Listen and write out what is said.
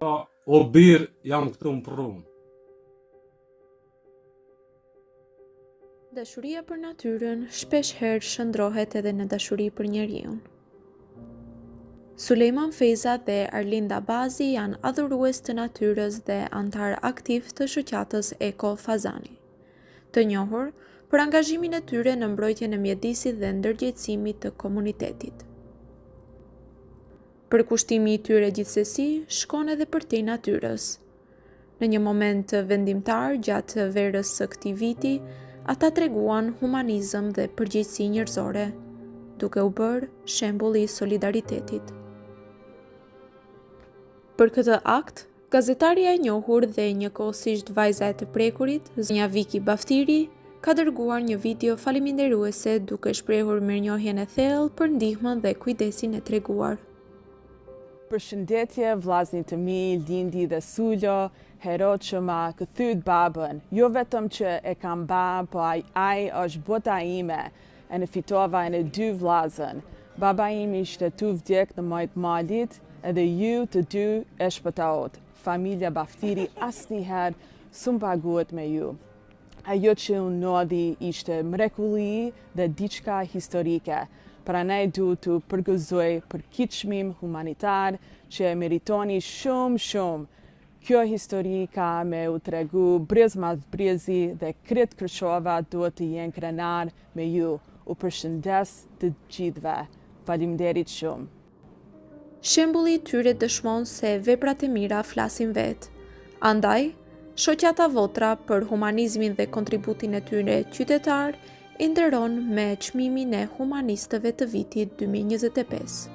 tha, o birë, jam këtu më prunë. Dashuria për natyrën shpesh herë shndrohet edhe në dashuri për njeriun. Sulejman Feza dhe Arlinda Bazi janë adhurues të natyrës dhe antar aktiv të shoqatës Eko Fazani, të njohur për angazhimin e tyre në mbrojtjen e mjedisit dhe ndërgjegjësimit të komunitetit. Përkushtimi i tyre gjithsesi shkon edhe përtej natyrës. Në një moment vendimtar gjatë verës së këtij viti, ata treguan humanizëm dhe përgjegjësi njerëzore, duke u bërë shembull i solidaritetit. Për këtë akt, gazetarja e njohur dhe njëkohësisht vajza e të prekurit, zonja Viki Baftiri, ka dërguar një video faleminderuese duke shprehur mirënjohjen e thellë për ndihmën dhe kujdesin e treguar. Përshëndetje vllazënit të mi, Lindi dhe Suljo, hero që ma këthyt babën. Jo vetëm që e kam babë, po ai është bota ime, e në fitova e në 2 vllazën. Baba im ishte tu vdek në majtë malit, edhe ju të 2 e shpëtaut. Familja Baftiri asnjëherë s'u paguhet me ju. Ajo që unë ndodhi ishte mrekulli dhe diçka historike. Prandaj duhet të përgëzoj për këtë çmim humanitar që e meritoni shumë. Kjo histori ka me u tregu brez mas brezi dhe krejt Kërçova duhet të jenë krenar me ju. U përshëndes të gjithëve. Faleminderit shumë. Shembulli i tyre dëshmon se veprat e mira flasin vetë. Andaj, shoqata Votra për humanizmin dhe kontributin e tyre qytetar i nderon me çmimin e humanistëve të vitit 2025.